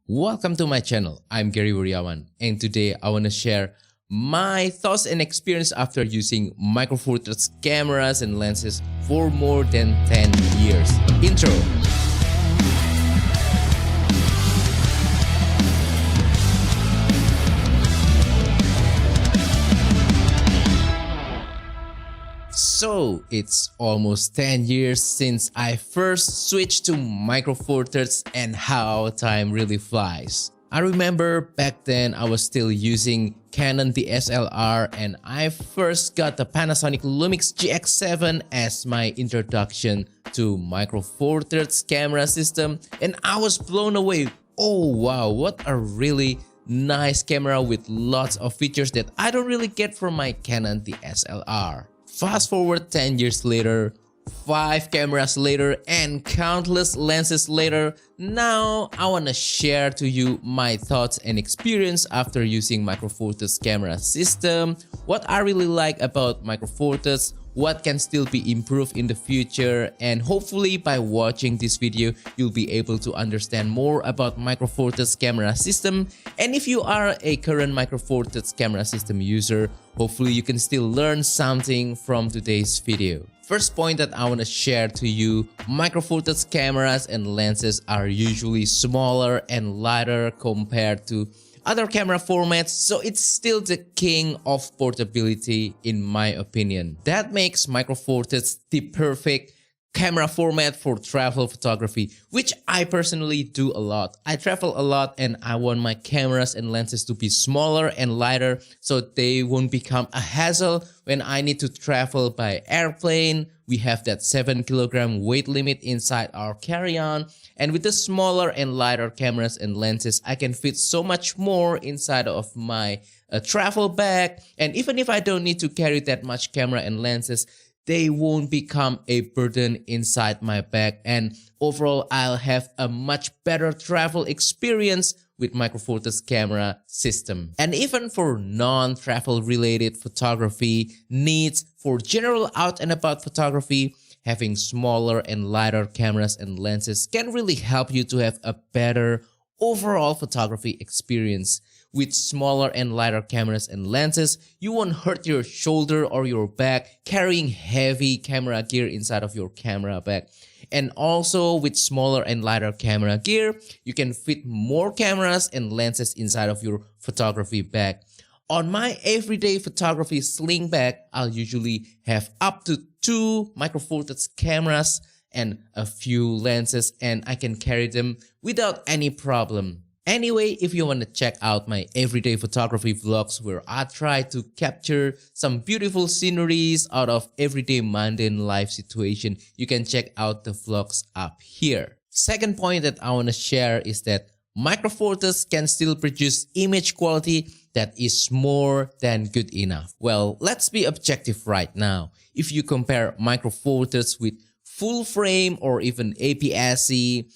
Welcome to my channel. I'm Gary Wuryawan, and today I want to share my thoughts and experience after using Micro Four Thirds cameras and lenses for more than 10 years. Intro. So it's almost 10 years since I first switched to Micro Four Thirds, and how time really flies. I remember back then I was still using Canon DSLR, and I first got the Panasonic Lumix GX7 as my introduction to Micro Four Thirds camera system, and I was blown away. Oh wow, what a really nice camera with lots of features that I don't really get from my Canon DSLR. Fast forward 10 years later, 5 cameras later, and countless lenses later, now I want to share to you my thoughts and experience after using Micro Four Thirds camera system, what I really like about Micro Four Thirds, what can still be improved in the future, and hopefully by watching this video you'll be able to understand more about Micro Four Thirds camera system. And if you are a current Micro Four Thirds camera system user, hopefully you can still learn something from today's video. First point that I want to share to you, Micro Four Thirds cameras and lenses are usually smaller and lighter compared to other camera formats, so it's still the king of portability in my opinion. That makes Micro Four Thirds the perfect camera format for travel photography, which I personally do a lot. I travel a lot and I want my cameras and lenses to be smaller and lighter so they won't become a hassle when I need to travel by airplane. We have that 7 kilogram weight limit inside our carry-on, and with the smaller and lighter cameras and lenses, I can fit so much more inside of my travel bag. And even if I don't need to carry that much camera and lenses, they won't become a burden inside my bag, and overall I'll have a much better travel experience with Micro Four Thirds camera system. And even for non-travel related photography needs, for general out and about photography, having smaller and lighter cameras and lenses can really help you to have a better overall photography experience. With smaller and lighter cameras and lenses, you won't hurt your shoulder or your back carrying heavy camera gear inside of your camera bag. And also with smaller and lighter camera gear, you can fit more cameras and lenses inside of your photography bag. On my everyday photography sling bag, I'll usually have up to 2 Micro Four Thirds cameras and a few lenses, and I can carry them without any problem. Anyway, if you want to check out my everyday photography vlogs where I try to capture some beautiful sceneries out of everyday mundane life situation, you can check out the vlogs up here. Second point that I want to share is that Micro Four Thirds can still produce image quality that is more than good enough. Well, let's be objective right now. If you compare Micro Four Thirds with full frame or even APS-C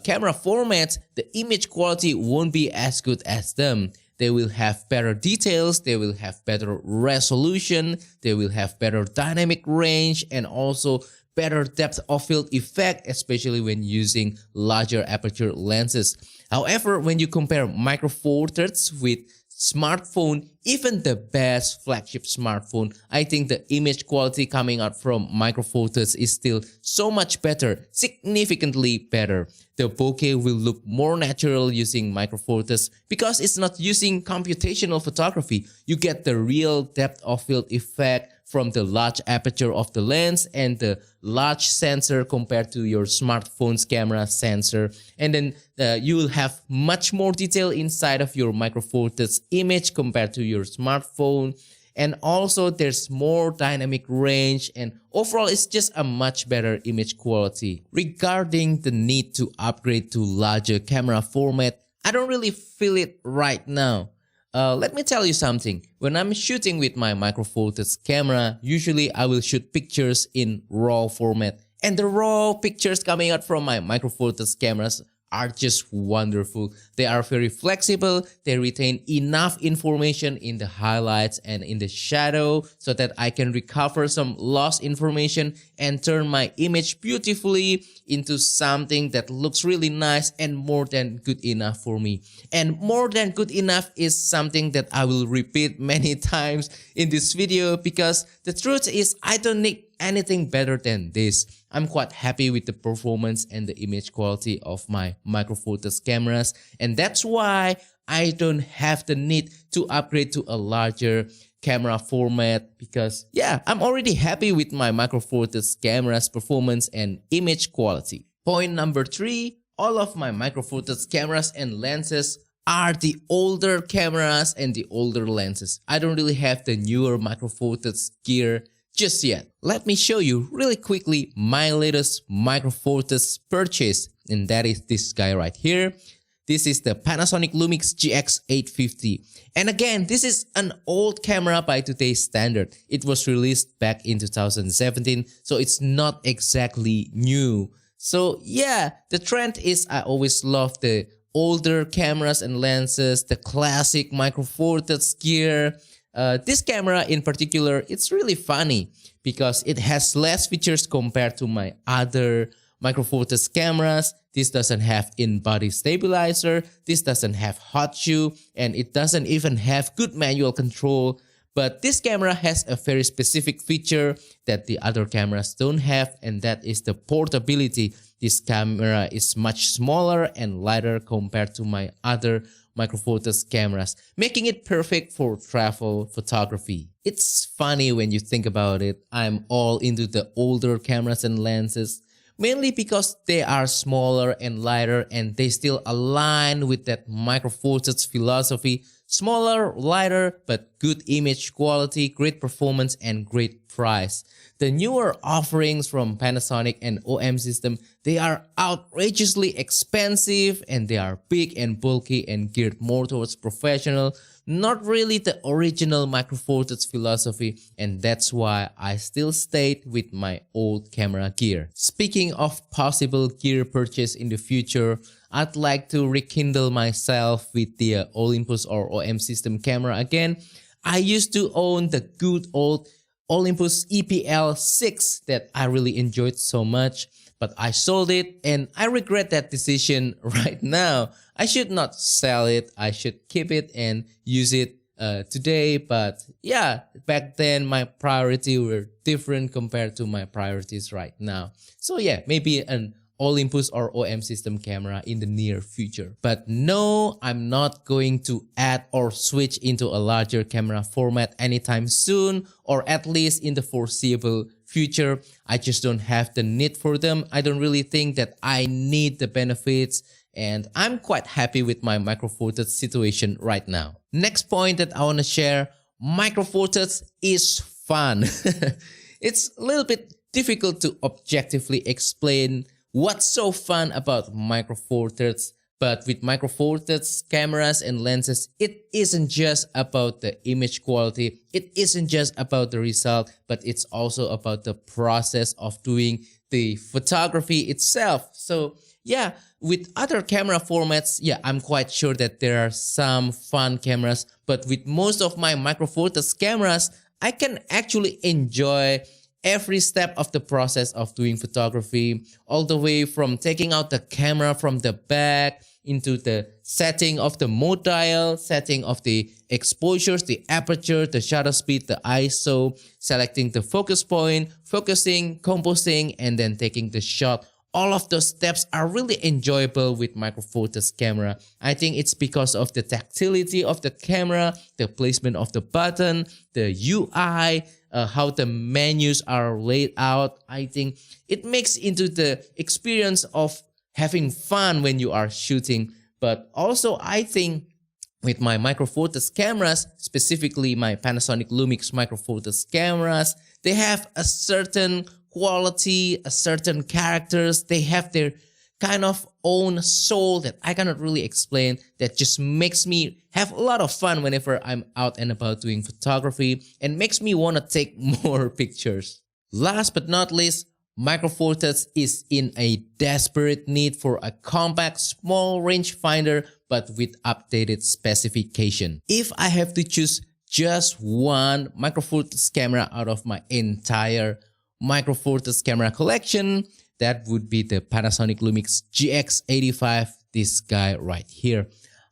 camera formats, the image quality won't be as good as them. They will have better details, they will have better resolution, they will have better dynamic range, and also better depth of field effect, especially when using larger aperture lenses. However, when you compare Micro Four Thirds with smartphone, even the best flagship smartphone, I think the image quality coming out from Micro Four Thirds is still so much better, significantly better. The bokeh will look more natural using Micro Four Thirds because it's not using computational photography. You get the real depth of field effect from the large aperture of the lens and the large sensor compared to your smartphone's camera sensor. And then you will have much more detail inside of your Micro Four Thirds image compared to your smartphone. And also there's more dynamic range, and overall it's just a much better image quality. Regarding the need to upgrade to larger camera format, I don't really feel it right now. Let me tell you something. When I'm shooting with my Micro Four Thirds camera, usually I will shoot pictures in RAW format. And the RAW pictures coming out from my Micro Four Thirds cameras are just wonderful. They are very flexible. They retain enough information in the highlights and in the shadow so that I can recover some lost information and turn my image beautifully into something that looks really nice and more than good enough for me. And more than good enough is something that I will repeat many times in this video, because the truth is I don't need anything better than this. I'm quite happy with the performance and the image quality of my Micro Four Thirds cameras, and that's why I don't have the need to upgrade to a larger camera format, because yeah, I'm already happy with my Micro Four Thirds cameras performance and image quality. Point number 3, all of my Micro Four Thirds cameras and lenses are the older cameras and the older lenses. I don't really have the newer Micro Four Thirds gear just yet. Let me show you really quickly my latest Micro Four Thirds purchase, and that is this guy right here. This is the Panasonic Lumix GX850. And again, this is an old camera by today's standard. It was released back in 2017, so it's not exactly new. So yeah, the trend is I always love the older cameras and lenses, the classic Micro Four Thirds gear. This camera in particular, it's really funny because it has less features compared to my other Micro Four Thirds cameras. This doesn't have in-body stabilizer, this doesn't have hot shoe, and it doesn't even have good manual control. But this camera has a very specific feature that the other cameras don't have, and that is the portability. This camera is much smaller and lighter compared to my other Micro Four Thirds cameras, making it perfect for travel photography. It's funny when you think about it. I'm all into the older cameras and lenses, mainly because they are smaller and lighter, and they still align with that Micro Four Thirds philosophy. Smaller, lighter, but good image quality, great performance, and great price. The newer offerings from Panasonic and OM system, they are outrageously expensive, and they are big and bulky and geared more towards professional, not really the original Micro Four Thirds philosophy, and that's why I still stayed with my old camera gear. Speaking of possible gear purchase in the future, I'd like to rekindle myself with the Olympus or OM system camera again. I used to own the good old Olympus EPL6 that I really enjoyed so much, but I sold it and I regret that decision right now. I should not sell it, I should keep it and use it today. But yeah, back then my priorities were different compared to my priorities right now. So yeah, maybe an Olympus or OM system camera in the near future. But no, I'm not going to add or switch into a larger camera format anytime soon, or at least in the foreseeable future. I just don't have the need for them. I don't really think that I need the benefits, and I'm quite happy with my Micro Four Thirds situation right now. Next point that I want to share, Micro Four Thirds is fun. It's a little bit difficult to objectively explain what's so fun about Micro Four Thirds, but with Micro Four Thirds cameras and lenses, it isn't just about the image quality, it isn't just about the result, but it's also about the process of doing the photography itself. So yeah, with other camera formats, yeah, I'm quite sure that there are some fun cameras, but with most of my Micro Four Thirds cameras, I can actually enjoy every step of the process of doing photography, all the way from taking out the camera from the back into the setting of the mode dial, setting of the exposures, the aperture, the shutter speed, the ISO, selecting the focus point, focusing, composing, and then taking the shot. All of those steps are really enjoyable with Micro Four Thirds camera. I think it's because of the tactility of the camera, the placement of the button, the UI, how the menus are laid out. I think it makes into the experience of having fun when you are shooting. But also I think with my Micro Four Thirds cameras, specifically my Panasonic Lumix Micro Four Thirds cameras, they have a certain quality, a certain characters. They have their kind of own soul that I cannot really explain, that just makes me have a lot of fun whenever I'm out and about doing photography and makes me want to take more pictures. Last but not least, Micro Four Thirds is in a desperate need for a compact, small rangefinder but with updated specification. If I have to choose just one Micro Four Thirds camera out of my entire Micro Four Thirds camera collection, that would be the Panasonic Lumix GX85, this guy right here.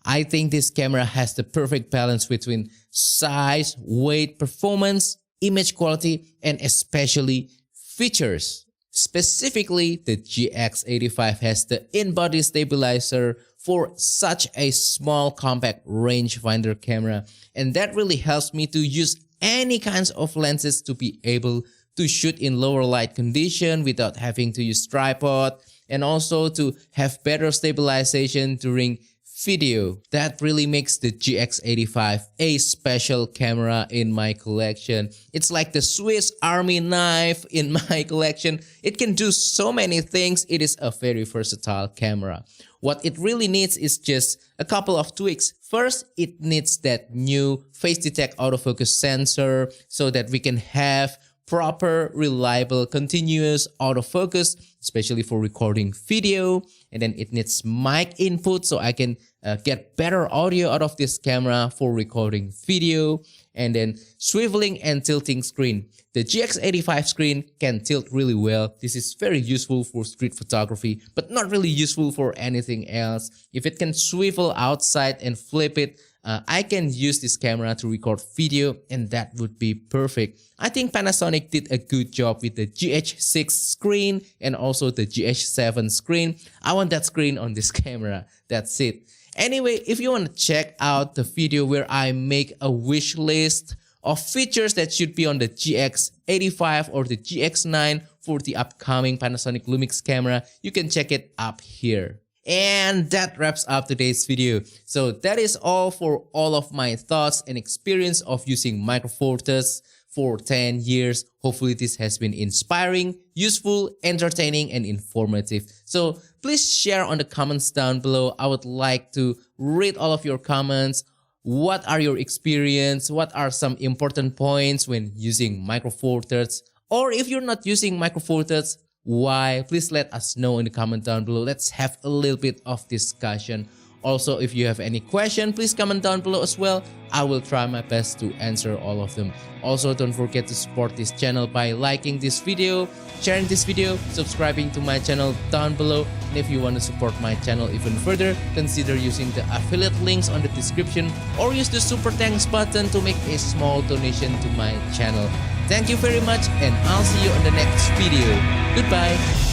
I think this camera has the perfect balance between size, weight, performance, image quality, and especially features. Specifically, the GX85 has the in-body stabilizer for such a small compact rangefinder camera, and that really helps me to use any kinds of lenses to be able to shoot in lower light condition without having to use tripod, and also to have better stabilization during video. That really makes the GX85 a special camera in my collection. It's like the Swiss Army knife in my collection. It can do so many things. It is a very versatile camera. What it really needs is just a couple of tweaks. First, it needs that new face detect autofocus sensor so that we can have proper, reliable, continuous autofocus, especially for recording video. And then it needs mic input so I can get better audio out of this camera for recording video. And then swiveling and tilting screen. The GX85 screen can tilt really well. This is very useful for street photography, but not really useful for anything else. If it can swivel outside and flip it, I can use this camera to record video, and that would be perfect. I think Panasonic did a good job with the GH6 screen and also the GH7 screen. I want that screen on this camera. That's it. Anyway, if you want to check out the video where I make a wish list of features that should be on the GX85 or the GX9 for the upcoming Panasonic Lumix camera, you can check it up here. And that wraps up today's video. So that is all for all of my thoughts and experience of using Micro Four Thirds for 10 years. Hopefully this has been inspiring, useful, entertaining, and informative. So please share on the comments down below. I would like to read all of your comments. What are your experience? What are some important points when using Micro Four Thirds? Or if you're not using Micro Four Thirds, why? Please let us know in the comment down below. Let's have a little bit of discussion. Also, if you have any question, please comment down below as well. I will try my best to answer all of them. Also, don't forget to support this channel by liking this video, sharing this video, subscribing to my channel down below. And if you want to support my channel even further, consider using the affiliate links on the description or use the super thanks button to make a small donation to my channel. Thank you very much, and I'll see you on the next video. Goodbye.